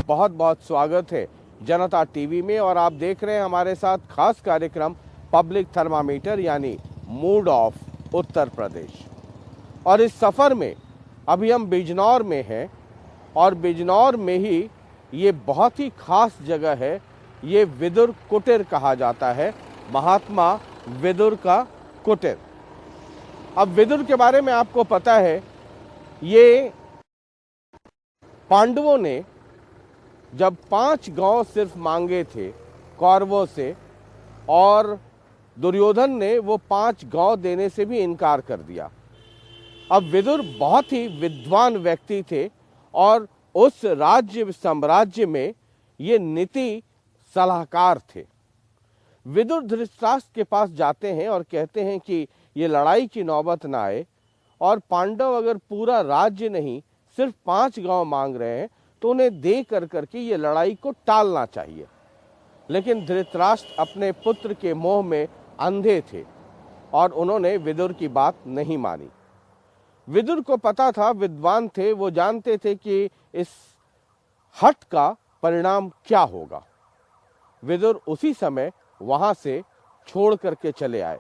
बहुत बहुत स्वागत है जनता टीवी में और आप देख रहे हैं हमारे साथ खास कार्यक्रम पब्लिक थर्मामीटर यानी मूड ऑफ उत्तर प्रदेश। और इस सफ़र में अभी हम बिजनौर में हैं और बिजनौर में ही ये बहुत ही खास जगह है। ये विदुर कुटीर कहा जाता है, महात्मा विदुर का कुटीर। अब विदुर के बारे में आपको पता है, ये पांडवों ने जब 5 गांव सिर्फ मांगे थे कौरवों से और दुर्योधन ने वो 5 गांव देने से भी इनकार कर दिया। अब विदुर बहुत ही विद्वान व्यक्ति थे और उस राज्य साम्राज्य में ये नीति सलाहकार थे। विदुर धृतराष्ट्र के पास जाते हैं और कहते हैं कि ये लड़ाई की नौबत ना आए और पांडव अगर पूरा राज्य नहीं सिर्फ 5 गांव मांग रहे हैं तो उन्हें दे कर करके ये लड़ाई को टालना चाहिए। लेकिन धृतराष्ट्र अपने पुत्र के मोह में अंधे थे और उन्होंने विदुर की बात नहीं मानी। विदुर को पता था, विद्वान थे, वो जानते थे कि इस हठ का परिणाम क्या होगा। विदुर उसी समय वहां से छोड़ करके चले आए।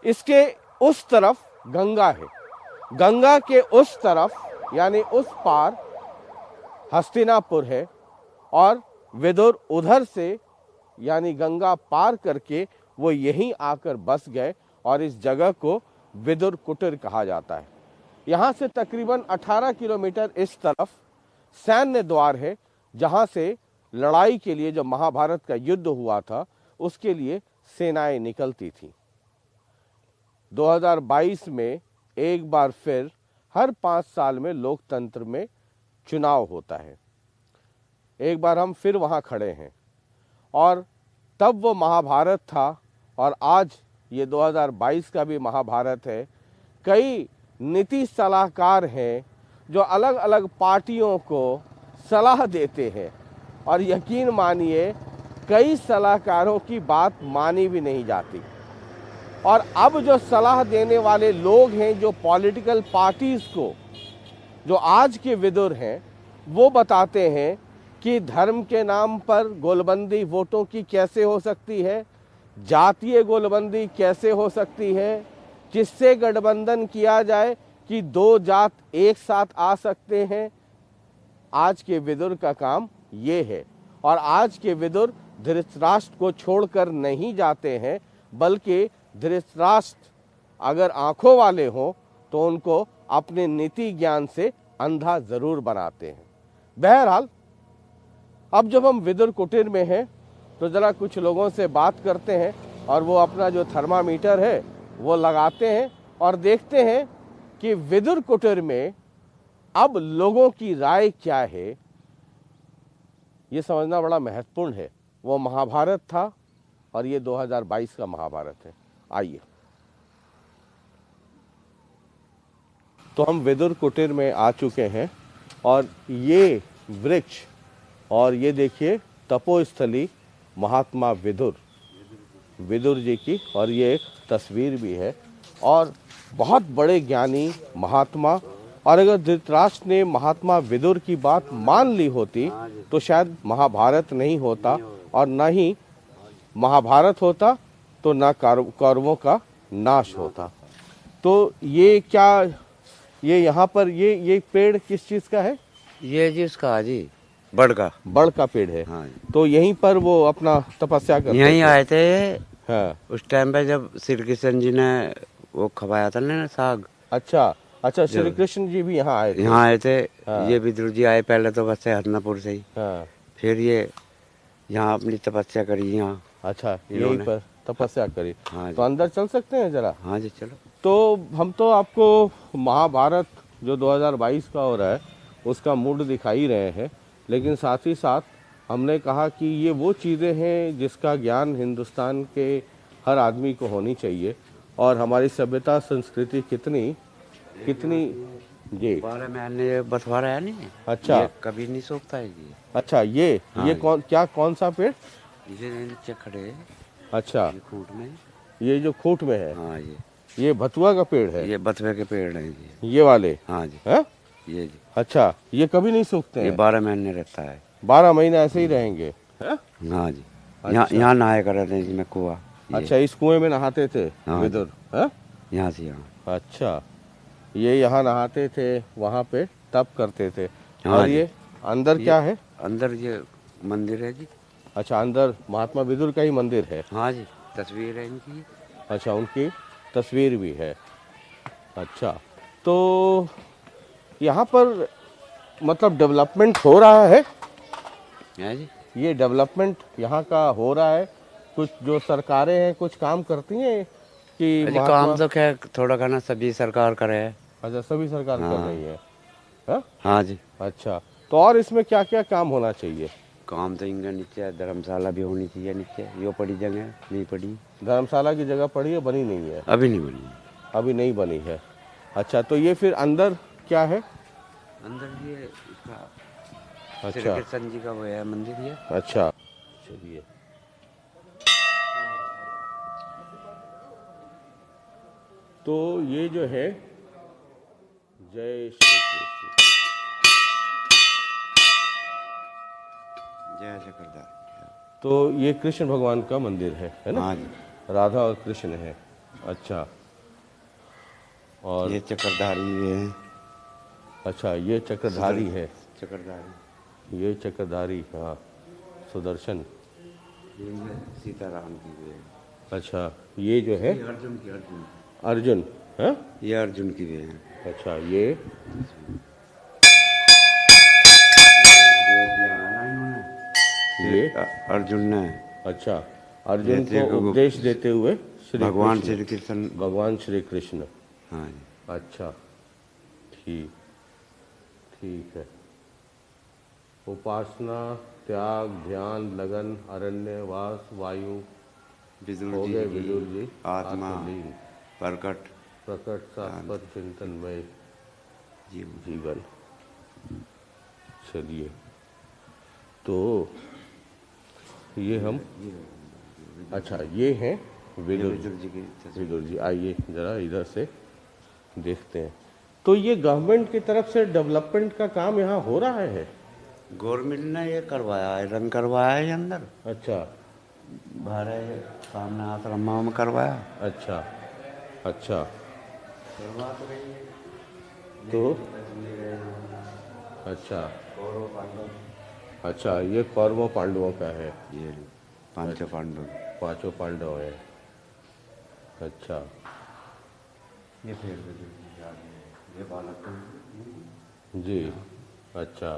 इसके उस तरफ गंगा है, गंगा के उस तरफ यानी उस पार हस्तिनापुर है और विदुर उधर से यानी गंगा पार करके वो यहीं आकर बस गए और इस जगह को विदुर कुटीर कहा जाता है। यहाँ से तकरीबन 18 किलोमीटर इस तरफ सैन्य द्वार है, जहाँ से लड़ाई के लिए, जब महाभारत का युद्ध हुआ था उसके लिए सेनाएं निकलती थीं। 2022 में एक बार फिर हर 5 साल में लोकतंत्र में चुनाव होता है। एक बार हम फिर वहाँ खड़े हैं और तब वो महाभारत था और आज ये 2022 का भी महाभारत है। कई नीति सलाहकार हैं जो अलग अलग पार्टियों को सलाह देते हैं और यकीन मानिए कई सलाहकारों की बात मानी भी नहीं जाती। और अब जो सलाह देने वाले लोग हैं, जो पॉलिटिकल पार्टीज को, जो आज के विदुर हैं, वो बताते हैं कि धर्म के नाम पर गोलबंदी वोटों की कैसे हो सकती है, जातीय गोलबंदी कैसे हो सकती है, किससे गठबंधन किया जाए कि 2 जात एक साथ आ सकते हैं। आज के विदुर का काम ये है और आज के विदुर धृतराष्ट्र को छोड़कर नहीं जाते हैं, बल्कि धृतराष्ट्र अगर आंखों वाले हों तो उनको अपने नीति ज्ञान से अंधा जरूर बनाते हैं। बहरहाल अब जब हम विदुर कुटीर में हैं तो जरा कुछ लोगों से बात करते हैं और वो अपना जो थर्मामीटर है वो लगाते हैं और देखते हैं कि विदुर कुटीर में अब लोगों की राय क्या है। ये समझना बड़ा महत्वपूर्ण है। वो महाभारत था और ये 2022 का महाभारत है। आइए, तो हम विदुर कुटीर में आ चुके हैं और ये वृक्ष और ये देखिए तपोस्थली महात्मा विदुर जी की, और ये एक तस्वीर भी है और बहुत बड़े ज्ञानी महात्मा। और अगर धृतराष्ट्र ने महात्मा विदुर की बात मान ली होती तो शायद महाभारत नहीं होता और न ही महाभारत होता तो न कौरवों का नाश होता। तो ये क्या, ये यहाँ पर ये पेड़ किस चीज का है? ये जिसका जी बड़ का पेड़ है। हाँ। तो यहीं पर वो अपना तपस्या करते यहीं आए थे। हाँ। उस टाइम पे जब श्री कृष्ण जी ने वो खवाया था ना साग। अच्छा, श्री कृष्ण जी भी यहाँ आए थे। हाँ। ये विदुर जी आए पहले तो बस हरनापुर से ही। हाँ। फिर ये यहाँ अपनी तपस्या करी यहाँ। अच्छा, यहीं पर तपस्या करी। हाँ। तो अंदर चल सकते हैं जरा? हाँ जी चलो। तो हम तो आपको महाभारत जो 2022 का हो रहा है उसका मूड दिखाई रहे हैं, लेकिन साथ ही साथ हमने कहा कि ये वो चीज़ें हैं जिसका ज्ञान हिंदुस्तान के हर आदमी को होनी चाहिए। और हमारी सभ्यता संस्कृति कितनी जी 12 महीने बंटवारा है नहीं। अच्छा, ये कभी नहीं सूखता है जी। अच्छा, ये हाँ। कौन सा पेड़? ये नीचे खड़े। अच्छा, ये खूंट में, ये जो खूंट में है। हाँ। ये भतुआ का पेड़ है? ये बथुए के पेड़ है जी। ये वाले? हाँ जी। है? ये जी। अच्छा, ये कभी नहीं सूखते हैं? ये 12 महीने रहता है। 12 महीने ऐसे ही रहेंगे, हैं? हाँ जी। यहाँ यहाँ नहाया करे थे इसमें कुआ। अच्छा, इस कुएं में नहाते थे हाँ विदुर, हैं? यहाँ से यहाँ। अच्छा, ये यहाँ नहाते थे, वहाँ पे तप करते थे। हाँ और जी। ये अंदर क्या है? अंदर ये मंदिर है जी। अच्छा, अंदर महात्मा विदुर का ही मंदिर है। हाँ जी, तस्वीर है इनकी। अच्छा, उनकी तस्वीर भी है। अच्छा, तो यहाँ पर मतलब डेवलपमेंट हो रहा है? जी, ये डेवलपमेंट यहाँ का हो रहा है? कुछ जो सरकारें हैं कुछ काम करती हैं कि अरे काम तो खैर थोड़ा घना सभी सरकार करे है। अच्छा, सभी सरकार कर रही है, हाँ? हाँ जी। अच्छा, तो और इसमें क्या क्या काम होना चाहिए? काम तो इनका नीचे धर्मशाला भी होनी चाहिए नीचे, यो पड़ी जगह नहीं पड़ी। धर्मशाला की जगह पड़ी है, बनी नहीं है? अभी नहीं बनी। अभी नहीं बनी है। अच्छा, तो ये फिर अंदर क्या है? अंदर ये इसका अच्छा, श्री कृष्ण जी का वो है मंदिर ये। अच्छा, चलिए। तो ये जो है, जय श्री कृष्ण, जय चक्रधारी। तो ये कृष्ण भगवान का मंदिर है ना? हाँ जी। राधा और कृष्ण है। अच्छा, और ये चक्रधारी है। अच्छा, ये चक्रधारी है। चक्रधारी ये चक्रधारी, हाँ, सुदर्शन। ये सीताराम की भी है। अच्छा, ये जो है ये अर्जुन की, अर्जुन अर्जुन है। ये अर्जुन की भी है। अच्छा, ये अर्जुन ने अच्छा, अर्जुन को उपदेश देते हुए भगवान श्री कृष्ण। भगवान श्री कृष्ण। हाँ जी। अच्छा, ठीक, ठीक है। उपासना, त्याग, ध्यान, लगन, अरण्यवास, वायु विदुर हो जी गए। की विदुर जी आत्मा आत्मलीन, प्रकट प्रकट शाश्वत चिंतनमय जीवन। चलिए, तो ये हम, अच्छा, ये हैं विदुर जी की तस्वीर। विदुर जी। आइए जरा इधर से देखते हैं। तो ये गवर्नमेंट की तरफ से डेवलपमेंट का काम यहाँ हो रहा है? गवर्नमेंट ने ये करवाया है, रंग करवाया है अंदर। अच्छा, बाहर है, सामने आश्रम में करवाया। अच्छा, अच्छा, करवा तो रही है। तो अच्छा, अच्छा, ये कौरवों पांडवों का है। ये पांचों पांडव। पांचों पांडव है। अच्छा, ये फिर ये बालक जी, अच्छा,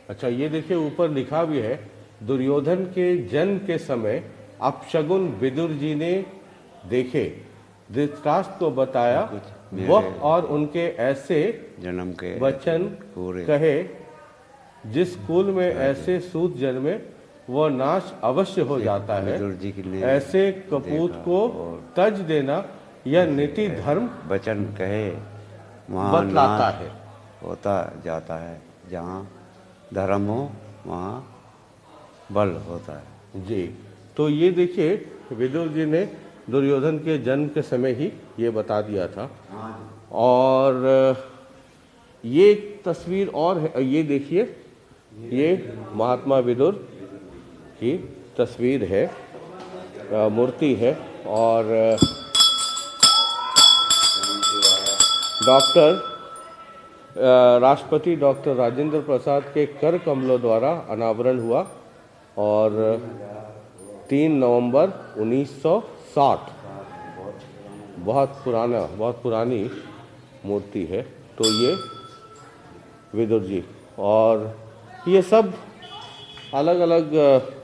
अच्छा, ये देखिए ऊपर लिखा भी है, दुर्योधन के जन्म के समय अपशगुन विदुर जी ने देखे, धृतराष्ट्र को बताया, वह और उनके ऐसे जन्म के वचन पूरे कहे, जिस कुल में ऐसे सूत जन्मे वह नाश अवश्य हो जाता है। विदुर जी के लिए ऐसे कपूत को तज देना यह नीति धर्म वचन कहे वहाँ बतलाता नाश है। होता जाता है, जहाँ धर्म हो वहाँ बल होता है। जी, तो ये देखिए विदुर जी ने दुर्योधन के जन्म के समय ही ये बता दिया था। और ये एक तस्वीर और है, ये देखिए, ये महात्मा विदुर की तस्वीर है, मूर्ति है। और राष्ट्रपति डॉक्टर राजेंद्र प्रसाद के कर कमलों द्वारा अनावरण हुआ और 3 नवंबर 1960। बहुत पुरानी मूर्ति है। तो ये विदुर जी, और ये सब अलग अलग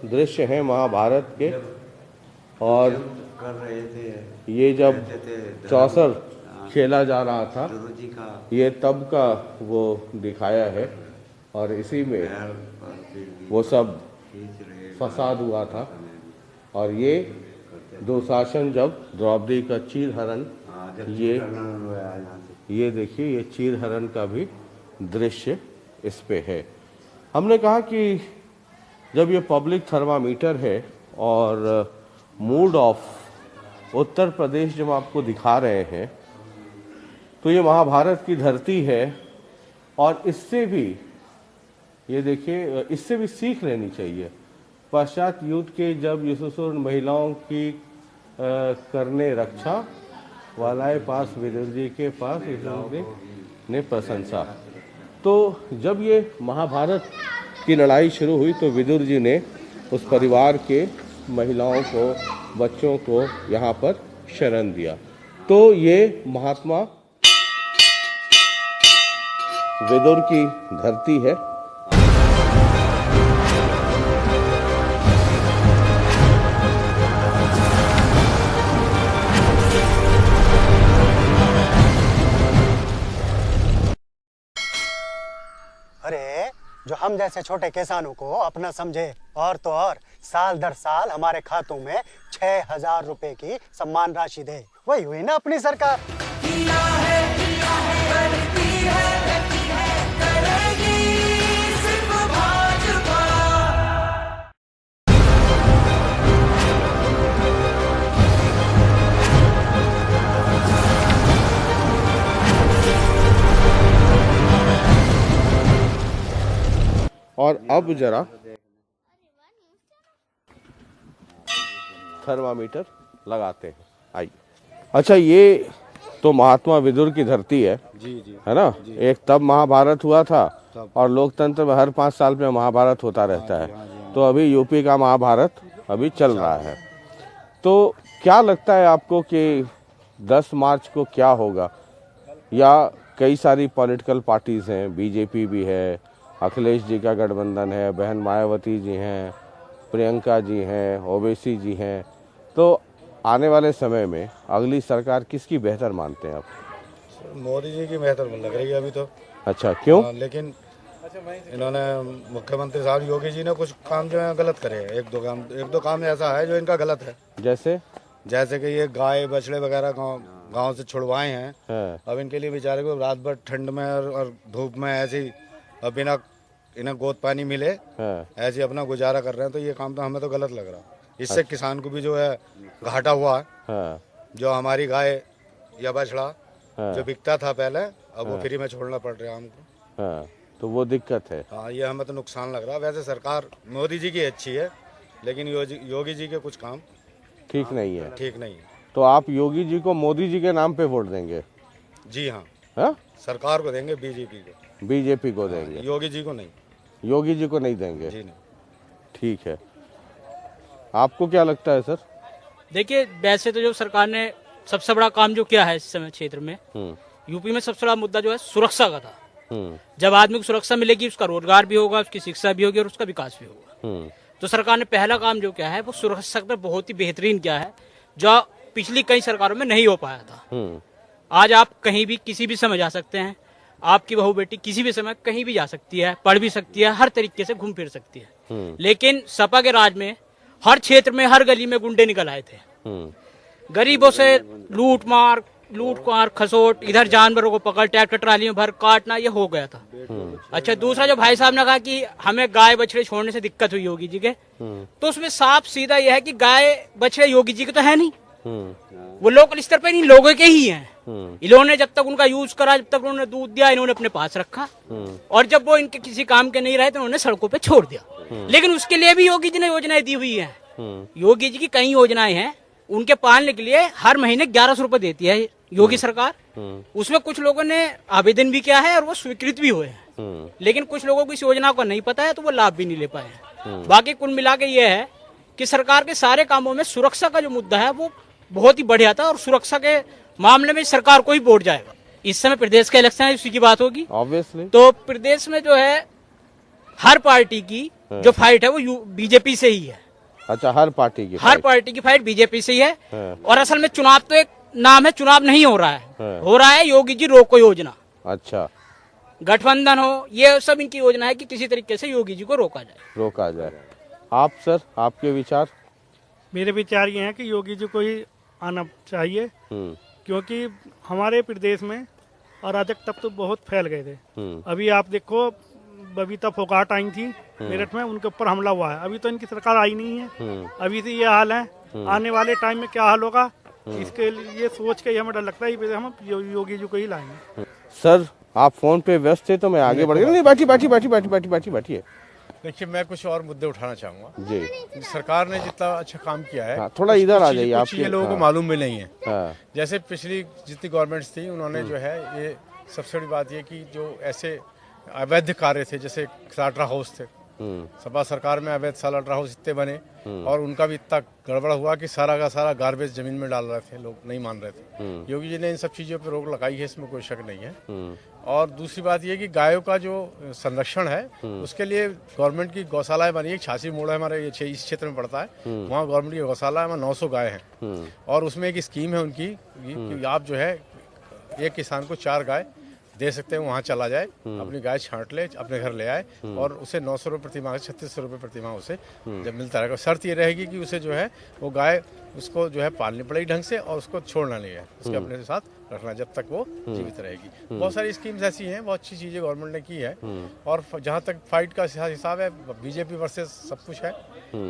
दृश्य हैं महाभारत के। और कर रहे थे ये जब चौसर खेला जा रहा था, गुरु जी का ये तब का वो दिखाया है। और इसी में वो सब फसाद हुआ था। और ये दुशासन जब द्रौपदी का चीर हरण, ये देखिए, ये चीर हरण का भी दृश्य इस पे है। हमने कहा कि जब ये पब्लिक थर्मामीटर है और मूड ऑफ उत्तर प्रदेश जब आपको दिखा रहे हैं, तो ये महाभारत की धरती है। और इससे भी ये देखिए, इससे भी सीख लेनी चाहिए। पश्चात युद्ध के जब यीशु महिलाओं की करने रक्षा, वालाए पास विदुर जी के पास यीशु ने प्रशंसा। तो जब ये महाभारत की लड़ाई शुरू हुई तो विदुर जी ने उस परिवार के महिलाओं को, बच्चों को यहाँ पर शरण दिया। तो ये महात्मा विदुर की धरती है। अरे जो हम जैसे छोटे किसानों को अपना समझे और तो और साल दर साल हमारे खातों में 6,000 रुपए की सम्मान राशि दे, वही हुई ना अपनी सरकार। किया है, करती है, करेगी सिर्फ भाजपा। और अब जरा थर्मामीटर लगाते हैं, आइए। अच्छा, ये तो महात्मा विदुर की धरती है, जी है ना? एक तब महाभारत हुआ था और लोकतंत्र में हर 5 साल में महाभारत होता रहता है। तो अभी यूपी का महाभारत अभी चल रहा है। तो क्या लगता है आपको कि 10 मार्च को क्या होगा? या कई सारी पॉलिटिकल पार्टीज हैं, बीजेपी भी है, अखिलेश जी का गठबंधन है, बहन मायावती जी हैं, प्रियंका जी हैं, ओवैसी जी हैं। तो आने वाले समय में अगली सरकार किसकी बेहतर मानते हैं आप? मोदी जी की बेहतर लग रही है अभी तो। अच्छा, क्यों? लेकिन इन्होंने मुख्यमंत्री साहब योगी जी ने कुछ काम जो है गलत करे हैं। एक दो काम ऐसा है जो इनका गलत है। जैसे कि ये गाय बछड़े वगैरह गांव से छुड़वाए हैं। अब इनके लिए बेचारे को रात भर ठंड में और धूप में ऐसे ही अब बिना इन्हें गोद पानी मिले ऐसे अपना गुजारा कर रहे हैं। तो ये काम तो हमें तो गलत लग रहा। इससे किसान को भी जो है घाटा हुआ है। जो हमारी गाय या बछड़ा जो बिकता था पहले, अब वो फ्री में छोड़ना पड़ रहा है हमको। तो वो दिक्कत है। हाँ, ये हमें तो नुकसान लग रहा है। वैसे सरकार मोदी जी की अच्छी है, लेकिन योगी जी के कुछ काम ठीक नहीं है। ठीक नहीं है। तो आप योगी जी को मोदी जी के नाम पे वोट देंगे? जी हाँ, हाँ? सरकार को देंगे, बीजेपी को देंगे, योगी जी को नहीं। योगी जी को नहीं देंगे? जी नहीं। ठीक है। आपको क्या लगता है सर? देखिए, वैसे तो जो सरकार ने सबसे बड़ा काम जो किया है इस समय क्षेत्र में, यूपी में सबसे बड़ा मुद्दा जो है सुरक्षा का था। जब आदमी को सुरक्षा मिलेगी, उसका रोजगार भी होगा, उसकी शिक्षा भी होगी और उसका विकास भी होगा। तो सरकार ने पहला काम जो किया है वो सुरक्षा सेक्टर बहुत ही बेहतरीन किया है, जो पिछली कई सरकारों में नहीं हो पाया था। आज आप कहीं भी किसी भी समय जा सकते हैं। आपकी बहू बेटी किसी भी समय कहीं भी जा सकती है, पढ़ भी सकती है, हर तरीके से घूम फिर सकती है। लेकिन सपा के राज में हर क्षेत्र में, हर गली में गुंडे निकल आए थे। गरीबों से लूट मार, खसोट, इधर जानवरों को पकड़ ट्रैक्टर ट्राली में भर काटना, ये हो गया था। अच्छा, दूसरा जो भाई साहब ने कहा कि हमें गाय बछड़े छोड़ने से दिक्कत हुई योगी जी के, तो उसमें साफ सीधा यह है कि गाय बछड़े योगी जी के तो है नहीं, वो लोकल स्तर पे नहीं, लोगों के ही हैं। इन्होंने जब तक उनका यूज करा, जब तक उन्होंने दूध दिया, इन्होंने अपने पास रखा, और जब वो इनके किसी काम के नहीं रहे तो उन्होंने सड़कों पे छोड़ दिया। लेकिन उसके लिए भी योगी जी ने योजनाएं दी हुई हैं। योगी जी की कई योजनाएं हैं, उनके पालने के लिए हर महीने 1100 रुपए देती है योगी सरकार। उसमें कुछ लोगों ने आवेदन भी किया है और वो स्वीकृत भी हुए हैं। लेकिन कुछ लोगों को इस योजना को नहीं पता है, तो वो लाभ भी नहीं ले पाए। बाकी कुल मिला के ये है कि सरकार के सारे कामों में सुरक्षा का जो मुद्दा है वो बहुत ही बढ़िया था, और सुरक्षा के मामले में सरकार को ही वोट जाएगा। इस समय प्रदेश का इलेक्शन है, उसी की बात होगी ऑब्वियसली। तो प्रदेश में जो है हर पार्टी की जो फाइट है वो बीजेपी से ही है। अच्छा, हर पार्टी की फाइट बीजेपी से ही है। और असल में चुनाव तो एक नाम है, चुनाव नहीं हो रहा है, हो रहा है योगी जी रोको योजना। अच्छा, गठबंधन हो, ये सब इनकी योजना है कि किसी तरीके से योगी जी को रोका जाए। आप सर, आपके विचार? मेरे विचार ये हैं कि योगी जी को ही आना चाहिए, क्योंकि हमारे प्रदेश में अराजक तत्व तो बहुत फैल गए थे। अभी आप देखो, बबीता फोगाट आई थी मेरठ में, उनके ऊपर हमला हुआ है। अभी तो इनकी सरकार आई नहीं है, अभी से ये हाल है। आने वाले टाइम में क्या हाल होगा इसके लिए सोच के ही हमें डर लगता है कि हम योगी जी को ही लाएंगे। सर आप फोन पे व्यस्त थे तो मैं आगे बढ़ गया। नहीं, बैठिए। देखिए, मैं कुछ और मुद्दे उठाना चाहूँगा जी। सरकार ने जितना अच्छा काम किया है, हाँ, थोड़ा इधर आ जाइए। कुछ ये लोगों को मालूम भी नहीं है। हाँ। जैसे पिछली जितनी गवर्नमेंट्स थी, उन्होंने जो है, ये सबसे बड़ी बात ये कि जो ऐसे अवैध कार्य थे, जैसे स्लाटर हाउस थे, सपा सरकार में अवैध स्लाटर हाउस इतने बने और उनका भी इतना गड़बड़ हुआ कि सारा का सारा गार्बेज जमीन में डाल रहे थे, लोग नहीं मान रहे थे। योगी जी ने इन सब चीज़ों पर रोक लगाई है, इसमें कोई शक नहीं है। और दूसरी बात ये कि गायों का जो संरक्षण है, उसके लिए गवर्नमेंट की गौशालाएं बनी है। 86 मोड़ है हमारे इस क्षेत्र में पड़ता है, वहाँ गवर्नमेंट की गौशाला है, वहाँ 900 गाय हैं और उसमें एक स्कीम है उनकी कि आप जो है एक किसान को 4 गाय दे सकते हैं, वहाँ चला जाए, अपनी गाय छांट ले, अपने घर ले आए और उसे 900 रुपये प्रति माह, 3600 रुपये प्रति माह उसे जब मिलता रहेगा। शर्त ये रहेगी कि उसे जो है वो गाय उसको जो है पालनी पड़ेगी ढंग से और उसको छोड़ना नहीं है, उसके अपने साथ रखना जब तक वो जीवित रहेगी। बहुत सारी स्कीम्स ऐसी हैं, बहुत अच्छी चीज़ें गवर्नमेंट ने की है। और जहाँ तक फाइट का हिसाब है, बीजेपी वर्सेस सब कुछ है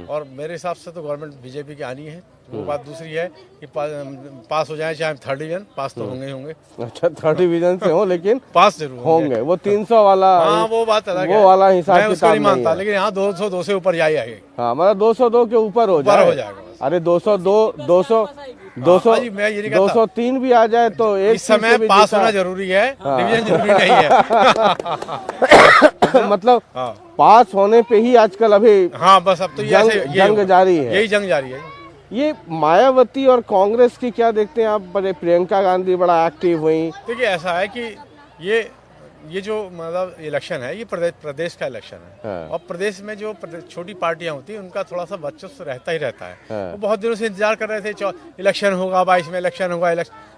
और मेरे हिसाब से तो गवर्नमेंट बीजेपी की आनी है। वो बात दूसरी है कि पास हो जाए, चाहे 3rd डिवीजन पास तो होंगे ही होंगे। अच्छा, 3rd डिवीजन से हो लेकिन पास जरूर होंगे। वो 300 वाला, हाँ वो बात अलग है, वो वाला हिसाब मैं उसको किताब नहीं मानता, है। लेकिन यहाँ 202 से ऊपर जाए आगे। हाँ, हमारा 202 के ऊपर हो जाएगा। अरे 202, 200, 200, मैं ये नहीं कहता। 203 भी आ जाए तो एक इस समय पास होना जरूरी है, डिवीजन जरूरी नहीं है। मतलब पास होने पे ही आजकल अभी हाँ बस अब तो जंग जारी है, यही जंग जारी है। ये मायावती और कांग्रेस की क्या देखते हैं आप? बड़े प्रियंका गांधी बड़ा एक्टिव हुई। देखिए, ऐसा है कि ये जो मतलब इलेक्शन है, ये प्रदेश का इलेक्शन है। हाँ। और प्रदेश में जो छोटी पार्टियां होती हैं, उनका थोड़ा सा वर्चस्व रहता ही रहता है। हाँ। वो बहुत दिनों से इंतजार कर रहे थे, इलेक्शन होगा 22 में, इलेक्शन होगा,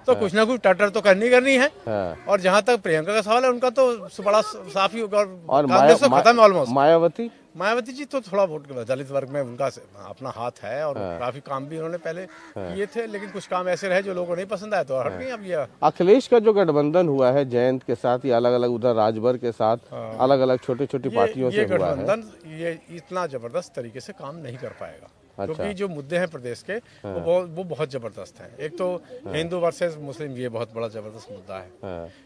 तो कुछ ना कुछ टटर तो करनी है। हाँ। और जहाँ तक प्रियंका का सवाल है, उनका तो बड़ा साफ ही होगा और कांग्रेस तो खत्म है ऑलमोस्ट। मायावती जी तो थोड़ा वोट दलित वर्ग में उनका अपना हाथ है और काफी काम भी उन्होंने पहले किए थे, लेकिन कुछ काम ऐसे रहे जो लोगों को नहीं पसंद आए तो हट गई। अब ये अखिलेश का जो गठबंधन हुआ है जयंत के साथ, या अलग अलग उधर राजभर के साथ, अलग अलग छोटी छोटी पार्टियों से हुआ है, गठबंधन ये इतना जबरदस्त तरीके से काम नहीं कर पाएगा। अच्छा। क्योंकि जो मुद्दे हैं प्रदेश के वो बहुत जबरदस्त हैं। एक तो हिंदू वर्सेस मुस्लिम, ये बहुत बड़ा जबरदस्त मुद्दा है।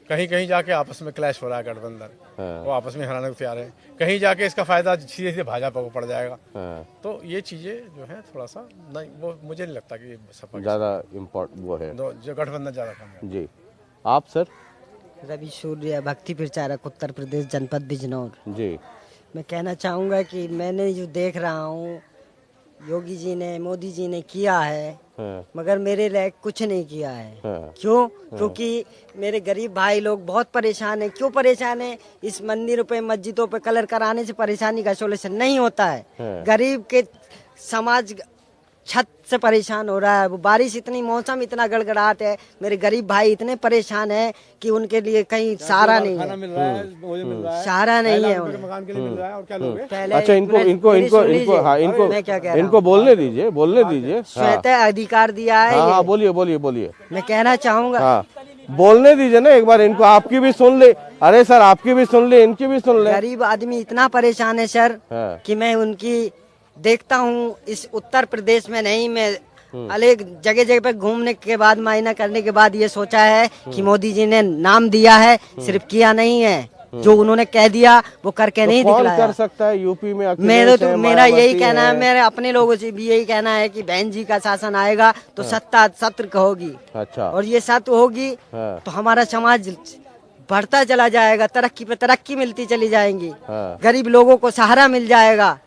कहीं कहीं जाके आपस में क्लैश हो रहा है गठबंधन, वो आपस में हराने को तैयार है। कहीं जाके इसका फायदा सीधे सीधे भाजपा को पड़ जाएगा। तो ये चीजें जो है थोड़ा सा नहीं, वो मुझे नहीं लगता कि ज्यादा इम्पोर्टेंट वो है, जो गठबंधन ज्यादा कम है। जी। आप सर? रवि सूर्य, भक्ति प्रचारक, उत्तर प्रदेश, जनपद बिजनौर जी। मैं कहना चाहूँगा कि मैंने जो देख रहा हूँ, योगी जी ने, मोदी जी ने किया है, मगर मेरे लायक कुछ नहीं किया है। क्यों? क्योंकि मेरे गरीब भाई लोग बहुत परेशान हैं। क्यों परेशान हैं? इस मंदिरों पे, मस्जिदों पे कलर कराने से परेशानी का सोल्यूशन नहीं होता है। गरीब के समाज छत से परेशान हो रहा है। वो बारिश इतनी, मौसम इतना गड़गड़ाहट है, मेरे गरीब भाई इतने परेशान हैं कि उनके लिए कहीं सहारा नहीं है, सहारा नहीं है उन्हें। अच्छा, इनको बोलने दीजिए। श्वेत अधिकार दिया है। हाँ, बोलिए। मैं कहना चाहूँगा, हाँ, बोलने दीजिए ना एक बार इनको, आपकी भी सुन ले। अरे सर, आपकी भी सुन ले, इनकी भी सुन ले। गरीब आदमी इतना परेशान है सर कि मैं उनकी देखता हूँ इस उत्तर प्रदेश में नहीं, मैं अलग जगह जगह पे घूमने के बाद, मायना करने के बाद ये सोचा है कि मोदी जी ने नाम दिया है, सिर्फ किया नहीं है। जो उन्होंने कह दिया वो करके नहीं दिखलाया। कर सकता है यूपी में? मेरा यही कहना है, मेरे अपने लोगों से भी यही कहना है कि बहन जी का शासन आएगा तो सत्ता सत्र होगी। अच्छा। और ये सत्य होगी तो हमारा समाज बढ़ता चला जाएगा, तरक्की पे तरक्की मिलती चली जाएंगी, गरीब लोगों को सहारा मिल जाएगा।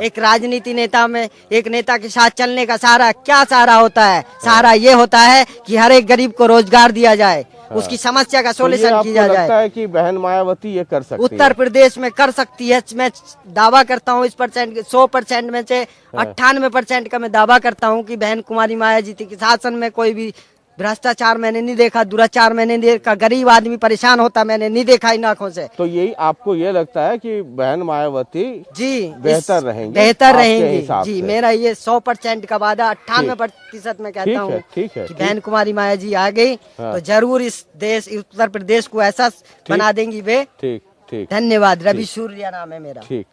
एक राजनीति नेता में, एक नेता के साथ चलने का सहारा क्या सहारा होता है? सहारा ये होता है कि हर एक गरीब को रोजगार दिया जाए, उसकी समस्या का सोल्यूशन किया जाए। लगता है कि बहन मायावती ये कर सकती है? उत्तर प्रदेश में कर सकती है। मैं दावा करता हूँ इस 100% में से 98% का मैं दावा करता हूँ कि बहन कुमारी मायावती के शासन में कोई भी भ्रष्टाचार मैंने नहीं देखा, दुराचार मैंने नहीं देखा, गरीब आदमी परेशान होता मैंने नहीं देखा इन आंखों से। तो यही आपको ये लगता है कि बहन मायावती जी बेहतर रहेंगी? जी, मेरा ये 100% का वादा, 98% में कहता हूँ कि बहन कुमारी माया जी आ गई तो जरूर इस देश, उत्तर प्रदेश को ऐसा बना देंगी वे। ठीक। धन्यवाद। रवि सूर्य नाम है मेरा। ठीक।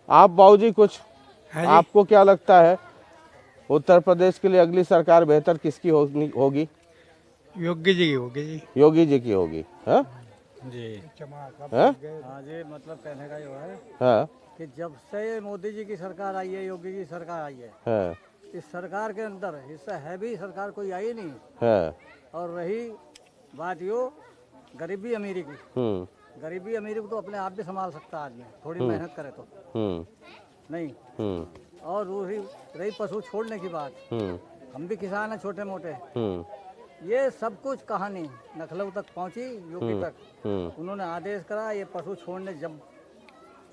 आप बाबूजी कुछ, आपको क्या लगता है? उत्तर प्रदेश के लिए अगली सरकार बेहतर किसकी होगी? योगी जी की होगी जी। योगी जी की होगी। हाँ जी हाँ जी, मतलब कहने का ये है हाँ कि जब से मोदी जी की सरकार आई है, योगी जी की सरकार आई है, हाँ इस सरकार के अंदर हिस्सा है भी सरकार कोई आई नहीं। हाँ और रही बात यो गरीबी अमीरी की, गरीबी अमीरी को तो अपने आप भी संभाल सकता आदमी, थोड़ी मेहनत करे तो नहीं। और रही पशु छोड़ने की बात, हम भी किसान हैं छोटे मोटे, ये सब कुछ कहानी लखनऊ तक पहुंची, यूपी तक। उन्होंने आदेश करा, ये पशु छोड़ने जब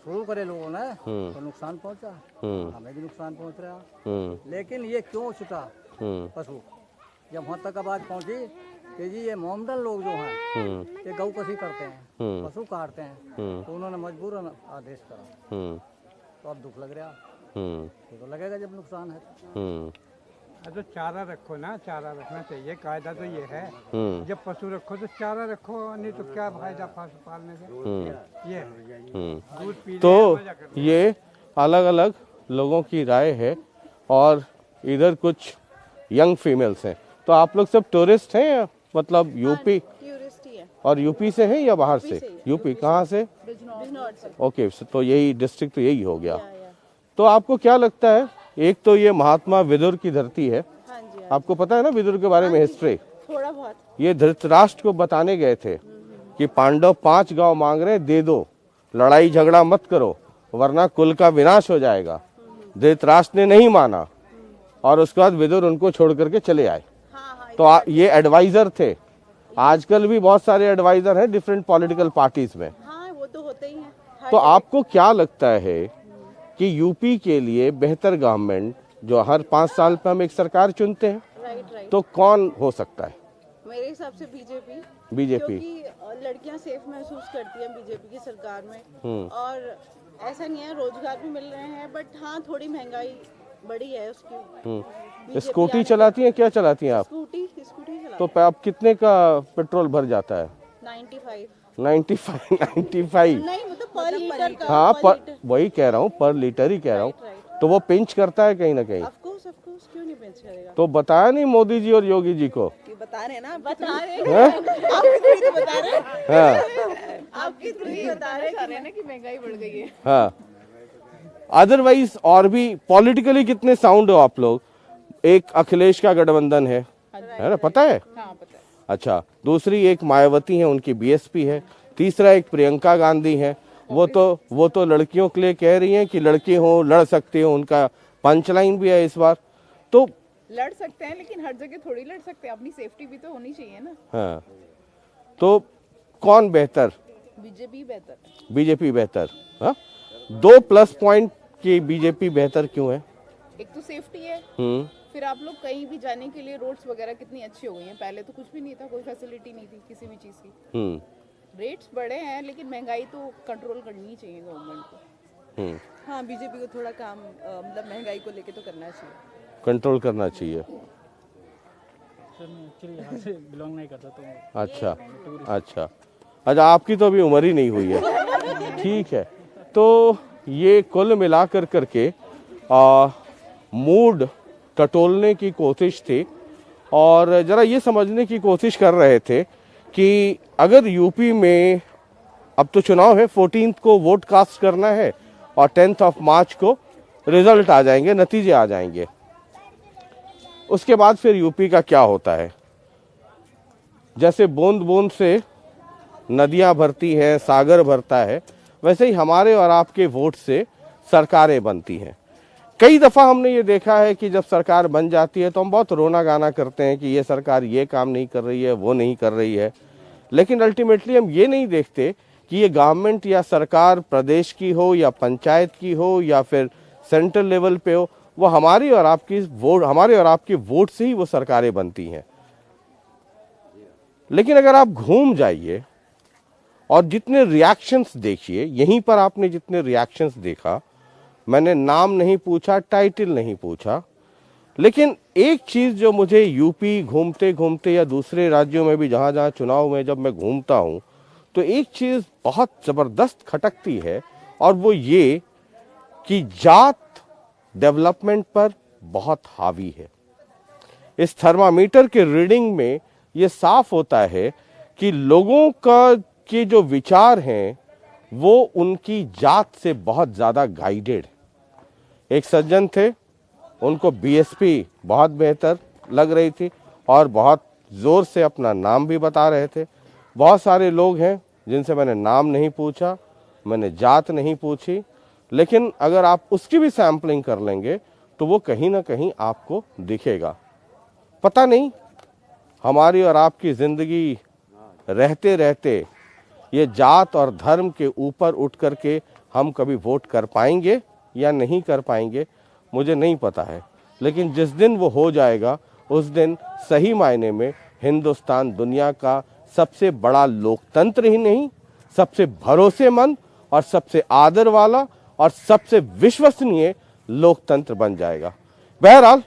शुरू करे लोगों ने तो नुकसान पहुंचा, हमें भी नुकसान पहुंच रहा। लेकिन ये क्यों छुटा पशु? जब वहाँ तक आवाज पहुंची कि जी ये मोमडन लोग जो हैं ये गौ कसी करते हैं, पशु काटते हैं, तो उन्होंने मजबूरन आदेश करा। तो अब दुख लग रहा, तो लगेगा जब नुकसान है। तो चारा रखो ना, चारा रखना चाहिए, कायदा तो ये है। जब पशु रखो तो चारा रखो, नहीं तो क्या फायदा पशु पालने से। ये दूध पी तो ये अलग अलग लोगों की राय है। और इधर कुछ यंग फीमेल्स हैं। तो आप लोग सब टूरिस्ट हैं या मतलब यूपी? टूरिस्ट ही है। और यूपी से हैं या बाहर से? यूपी कहाँ से? बिजनौर से। ओके, तो यही डिस्ट्रिक्ट तो यही हो गया। तो आपको क्या लगता है, एक तो ये महात्मा विदुर की धरती है, हाँ जी, आपको पता है ना विदुर के बारे में हिस्ट्री? थोड़ा बहुत। ये धृतराष्ट्र को बताने गए थे कि पांडव 5 गांव मांग रहे, दे दो, लड़ाई झगड़ा मत करो वरना कुल का विनाश हो जाएगा। धृतराष्ट्र ने नहीं माना और उसके बाद विदुर उनको छोड़ करके चले आए। तो ये एडवाइजर थे। आजकल भी बहुत सारे एडवाइजर हैं डिफरेंट पॉलिटिकल पार्टीज में। हाँ, वो तो होते ही हैं। तो आपको क्या लगता है कि यूपी के लिए बेहतर गवर्नमेंट, जो हर 5 साल पे हम एक सरकार चुनते हैं, राइट, तो कौन हो सकता है? मेरे हिसाब से बीजेपी। क्योंकि लड़कियां सेफ महसूस करती हैं बीजेपी की सरकार में। और ऐसा नहीं है, रोजगार भी मिल रहे हैं, बट हाँ थोड़ी महंगाई बढ़ी है उसकी। स्कूटी चलाती हैं? क्या चलाती हैं आप? स्कूटी चलाती। तो आप कितने का पेट्रोल भर जाता है? 95 नहीं, मतलब पर लीटर का। हाँ, वही कह रहा हूँ, पर लीटर ही कह रहा हूँ। तो वो पिंच करता है कहीं ना कहीं? ऑफ कोर्स, क्यों नहीं पिंच करेगा? तो बताया नहीं मोदी जी और योगी जी को? बता रहे ना, बता रहे आपकी बता रहे आपकी बता रहे ना कि महंगाई बढ़ गई है। हाँ, अदरवाइज और भी पॉलिटिकली कितने साउंड हो आप लोग? एक अखिलेश का गठबंधन है ना, पता है? हाँ, पता है। अच्छा, दूसरी एक मायावती है, उनकी बीएसपी है। तीसरा एक प्रियंका गांधी है, वो तो लड़कियों के लिए कह रही हैं कि लड़की हो लड़ सकती हो, उनका पंचलाइन भी है इस बार। तो लड़ सकते हैं, लेकिन हर जगह थोड़ी लड़ सकते हैं, अपनी सेफ्टी भी तो होनी चाहिए ना। हाँ, तो कौन बेहतर? बीजेपी बेहतर। हाँ, 2 प्लस पॉइंट की बीजेपी बेहतर क्यों है? एक तो सेफ्टी है, फिर आप लोग कहीं भी जाने के लिए रोड्स वगैरह कितनी अच्छी हो गई हैं। पहले तो कुछ भी नहीं था, कोई फैसिलिटी नहीं थी किसी भी चीज़ की। रेट्स बढ़े हैं, लेकिन महंगाई तो कंट्रोल करनी चाहिए गवर्नमेंट को। हाँ, बीजेपी को थोड़ा काम मतलब महंगाई को लेके तो करना चाहिए, कंट्रोल करना चाहिए। यहाँ से बिलोंग नहीं करता तो। अच्छा, आपकी तो अभी उम्र ही नहीं हुई है। ठीक है, तो ये कुल मिलाकर करके मूड टटोलने की कोशिश थी और जरा ये समझने की कोशिश कर रहे थे कि अगर यूपी में अब तो चुनाव है, 14 को वोट कास्ट करना है और 10 मार्च को रिजल्ट आ जाएंगे, नतीजे आ जाएंगे। उसके बाद फिर यूपी का क्या होता है? जैसे बूंद बूंद से नदियां भरती हैं, सागर भरता है, वैसे ही हमारे और आपके वोट से सरकारें बनती हैं। कई दफ़ा हमने ये देखा है कि जब सरकार बन जाती है तो हम बहुत रोना गाना करते हैं कि ये सरकार ये काम नहीं कर रही है, वो नहीं कर रही है, लेकिन अल्टीमेटली हम ये नहीं देखते कि ये गवर्नमेंट या सरकार प्रदेश की हो या पंचायत की हो या फिर सेंट्रल लेवल पे हो, वो हमारे और आपके वोट से ही वो सरकारें बनती हैं। लेकिन अगर आप घूम जाइए और जितने रिएक्शंस देखिए, यहीं पर आपने जितने रिएक्शंस देखा, मैंने नाम नहीं पूछा, टाइटल नहीं पूछा, लेकिन एक चीज जो मुझे यूपी घूमते घूमते या दूसरे राज्यों में भी जहां चुनाव में जब मैं घूमता हूं, तो एक चीज बहुत जबरदस्त खटकती है और वो ये कि जात डेवलपमेंट पर बहुत हावी है। इस थर्मामीटर के रीडिंग में ये साफ होता है कि लोगों का के जो विचार हैं वो उनकी जात से बहुत ज़्यादा गाइडेड है। एक सज्जन थे, उनको बीएसपी बहुत बेहतर लग रही थी और बहुत ज़ोर से अपना नाम भी बता रहे थे। बहुत सारे लोग हैं जिनसे मैंने नाम नहीं पूछा, मैंने जात नहीं पूछी, लेकिन अगर आप उसकी भी सैम्पलिंग कर लेंगे तो वो कहीं ना कहीं आपको दिखेगा। पता नहीं हमारी और आपकी ज़िंदगी रहते रहते ये जात और धर्म के ऊपर उठ करके हम कभी वोट कर पाएंगे या नहीं कर पाएंगे, मुझे नहीं पता है। लेकिन जिस दिन वो हो जाएगा उस दिन सही मायने में हिंदुस्तान दुनिया का सबसे बड़ा लोकतंत्र ही नहीं, सबसे भरोसेमंद और सबसे आदर वाला और सबसे विश्वसनीय लोकतंत्र बन जाएगा। बहरहाल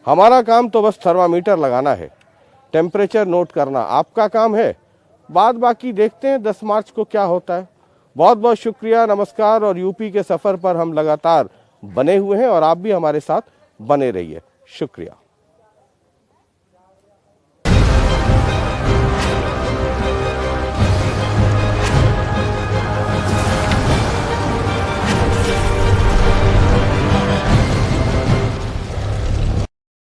हमारा काम तो बस थर्मामीटर लगाना है, टेम्परेचर नोट करना आपका काम है। बाद बाकी देखते हैं 10 मार्च को क्या होता है। बहुत बहुत शुक्रिया, नमस्कार। और यूपी के सफ़र पर हम लगातार बने हुए हैं और आप भी हमारे साथ बने रहिए। शुक्रिया।